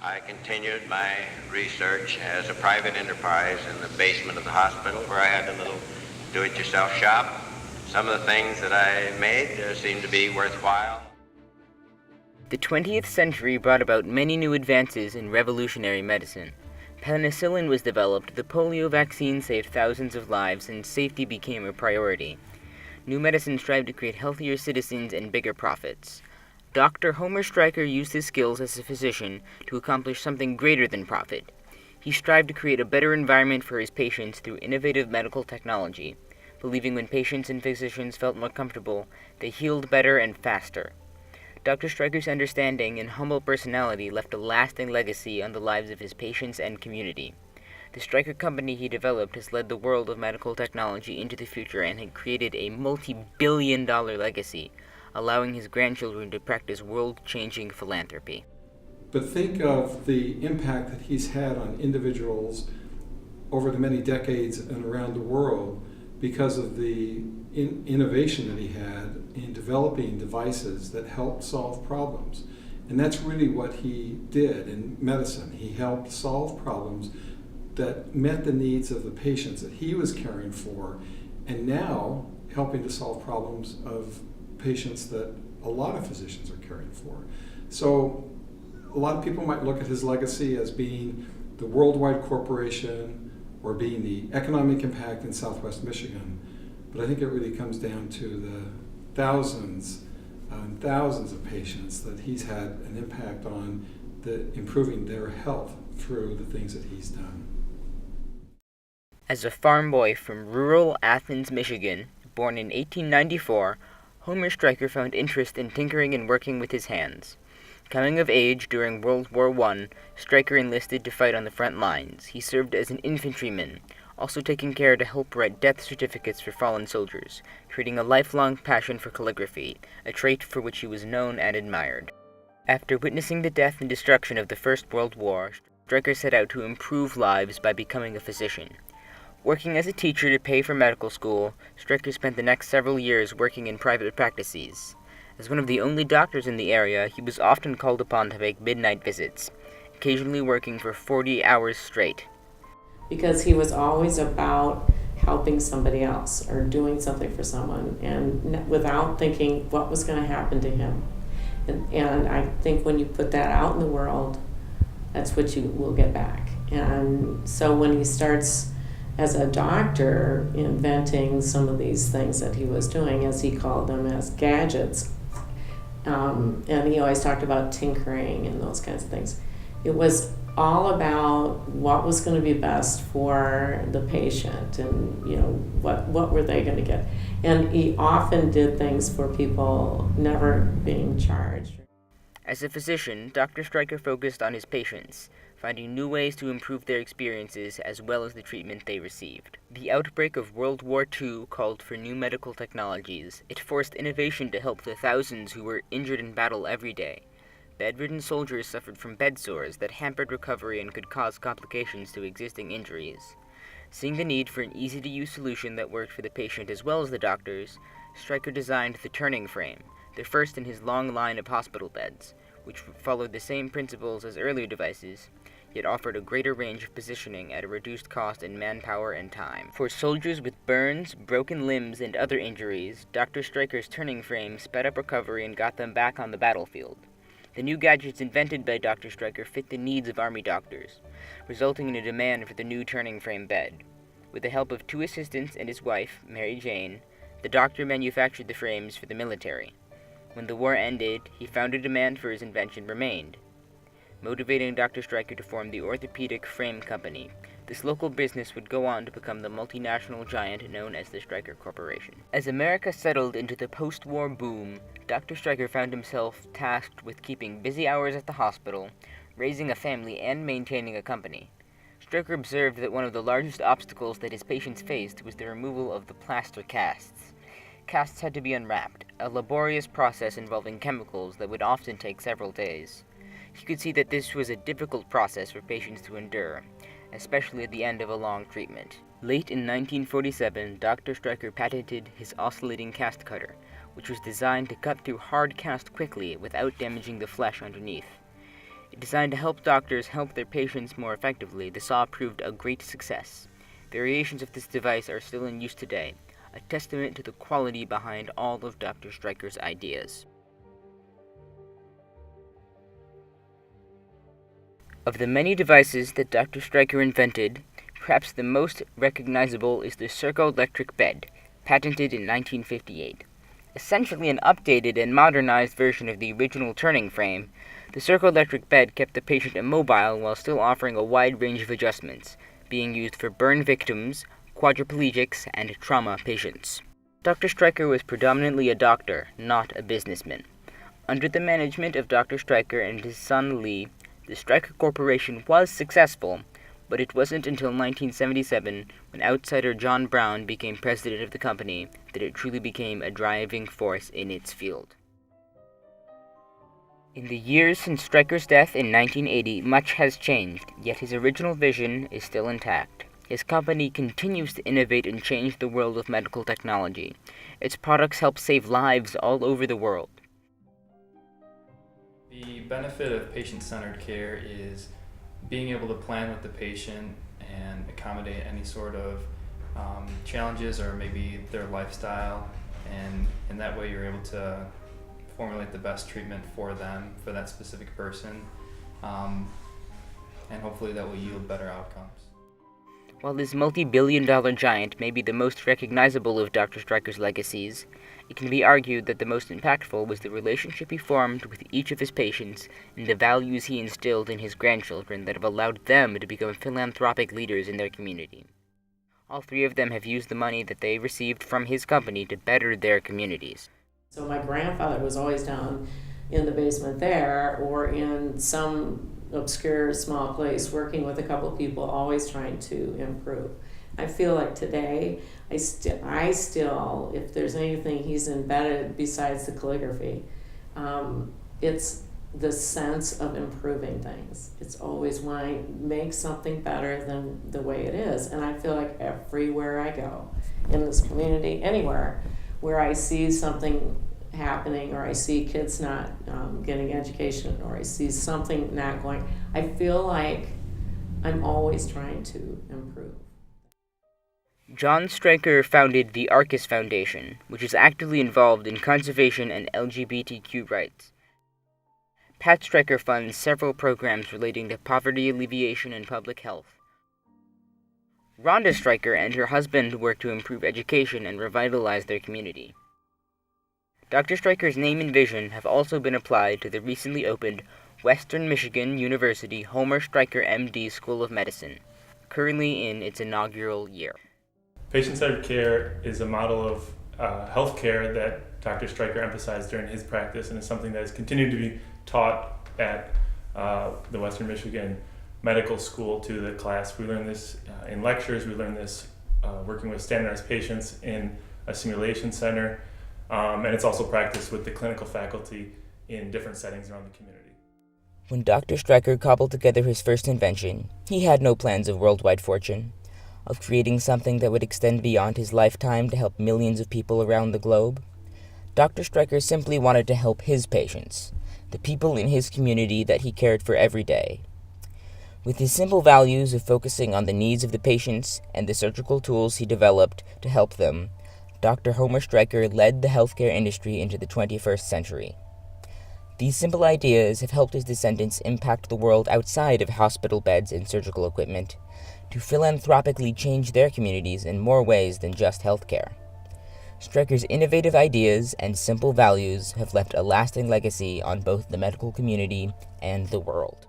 I continued my research as a private enterprise in the basement of the hospital where I had a little do-it-yourself shop. Some of the things that I made seemed to be worthwhile. The 20th century brought about many new advances in revolutionary medicine. Penicillin was developed, the polio vaccine saved thousands of lives, and safety became a priority. New medicine strived to create healthier citizens and bigger profits. Dr. Homer Stryker used his skills as a physician to accomplish something greater than profit. He strived to create a better environment for his patients through innovative medical technology, believing when patients and physicians felt more comfortable, they healed better and faster. Dr. Stryker's understanding and humble personality left a lasting legacy on the lives of his patients and community. The Stryker company he developed has led the world of medical technology into the future and had created a multi-billion-dollar legacy, allowing his grandchildren to practice world-changing philanthropy. But think of the impact that he's had on individuals over the many decades and around the world because of the innovation that he had in developing devices that helped solve problems. And that's really what he did in medicine. He helped solve problems that met the needs of the patients that he was caring for, and now helping to solve problems of patients that a lot of physicians are caring for. So a lot of people might look at his legacy as being the worldwide corporation or being the economic impact in Southwest Michigan, but I think it really comes down to the thousands and thousands of patients that he's had an impact on improving their health through the things that he's done. As a farm boy from rural Athens, Michigan, born in 1894, Homer Stryker found interest in tinkering and working with his hands. Coming of age during World War I, Stryker enlisted to fight on the front lines. He served as an infantryman, also taking care to help write death certificates for fallen soldiers, creating a lifelong passion for calligraphy, a trait for which he was known and admired. After witnessing the death and destruction of the First World War, Stryker set out to improve lives by becoming a physician. Working as a teacher to pay for medical school, Stryker spent the next several years working in private practices. As one of the only doctors in the area, he was often called upon to make midnight visits, occasionally working for 40 hours straight. Because he was always about helping somebody else or doing something for someone, and without thinking what was going to happen to him. And I think when you put that out in the world, that's what you will get back. And so when he starts as a doctor inventing some of these things that he was doing, as he called them, as gadgets, and he always talked about tinkering and those kinds of things. It was all about what was going to be best for the patient, and what were they going to get. And he often did things for people never being charged. As a physician, Dr. Stryker focused on his patients, finding new ways to improve their experiences as well as the treatment they received. The outbreak of World War II called for new medical technologies. It forced innovation to help the thousands who were injured in battle every day. Bedridden soldiers suffered from bed sores that hampered recovery and could cause complications to existing injuries. Seeing the need for an easy-to-use solution that worked for the patient as well as the doctors, Stryker designed the turning frame, the first in his long line of hospital beds, which followed the same principles as earlier devices, yet offered a greater range of positioning at a reduced cost in manpower and time. For soldiers with burns, broken limbs, and other injuries, Dr. Stryker's turning frame sped up recovery and got them back on the battlefield. The new gadgets invented by Dr. Stryker fit the needs of Army doctors, resulting in a demand for the new turning frame bed. With the help of 2 assistants and his wife, Mary Jane, the doctor manufactured the frames for the military. When the war ended, he found a demand for his invention remained, motivating Dr. Stryker to form the Orthopedic Frame Company. This local business would go on to become the multinational giant known as the Stryker Corporation. As America settled into the post-war boom, Dr. Stryker found himself tasked with keeping busy hours at the hospital, raising a family, and maintaining a company. Stryker observed that one of the largest obstacles that his patients faced was the removal of the plaster casts. Casts had to be unwrapped, a laborious process involving chemicals that would often take several days. He could see that this was a difficult process for patients to endure, especially at the end of a long treatment. Late in 1947, Dr. Stryker patented his oscillating cast cutter, which was designed to cut through hard cast quickly without damaging the flesh underneath. Designed to help doctors help their patients more effectively, the saw proved a great success. Variations of this device are still in use today, a testament to the quality behind all of Dr. Stryker's ideas. Of the many devices that Dr. Stryker invented, perhaps the most recognizable is the circo-electric bed, patented in 1958. Essentially an updated and modernized version of the original turning frame, the circo-electric bed kept the patient immobile while still offering a wide range of adjustments, being used for burn victims, quadriplegics, and trauma patients. Dr. Stryker was predominantly a doctor, not a businessman. Under the management of Dr. Stryker and his son Lee, the Stryker Corporation was successful, but it wasn't until 1977, when outsider John Brown became president of the company, that it truly became a driving force in its field. In the years since Stryker's death in 1980, much has changed, yet his original vision is still intact. His company continues to innovate and change the world of medical technology. Its products help save lives all over the world. The benefit of patient-centered care is being able to plan with the patient and accommodate any sort of challenges or maybe their lifestyle, and in that way you're able to formulate the best treatment for them, for that specific person, and hopefully that will yield better outcomes. While this multi-billion-dollar giant may be the most recognizable of Dr. Stryker's legacies, it can be argued that the most impactful was the relationship he formed with each of his patients and the values he instilled in his grandchildren that have allowed them to become philanthropic leaders in their community. All three of them have used the money that they received from his company to better their communities. So my grandfather was always down in the basement there or in some obscure small place working with a couple of people, always trying to improve. I feel like today, I still, if there's anything he's embedded besides the calligraphy, it's the sense of improving things. It's always when I make something better than the way it is. And I feel like everywhere I go, in this community, anywhere, where I see something happening or I see kids not getting education or I see something not going, I feel like I'm always trying to improve. John Stryker founded the Arcus Foundation, which is actively involved in conservation and LGBTQ rights. Pat Stryker funds several programs relating to poverty alleviation and public health. Rhonda Stryker and her husband work to improve education and revitalize their community. Dr. Stryker's name and vision have also been applied to the recently opened Western Michigan University Homer Stryker MD School of Medicine, currently in its inaugural year. Patient-centered care is a model of health care that Dr. Stryker emphasized during his practice, and is something that has continued to be taught at the Western Michigan Medical School to the class. We learn this in lectures, we learn this working with standardized patients in a simulation center, and it's also practiced with the clinical faculty in different settings around the community. When Dr. Stryker cobbled together his first invention, he had no plans of worldwide fortune, of creating something that would extend beyond his lifetime to help millions of people around the globe. Dr. Stryker simply wanted to help his patients, the people in his community that he cared for every day. With his simple values of focusing on the needs of the patients and the surgical tools he developed to help them, Dr. Homer Stryker led the healthcare industry into the 21st century. These simple ideas have helped his descendants impact the world outside of hospital beds and surgical equipment, to philanthropically change their communities in more ways than just healthcare. Stryker's innovative ideas and simple values have left a lasting legacy on both the medical community and the world.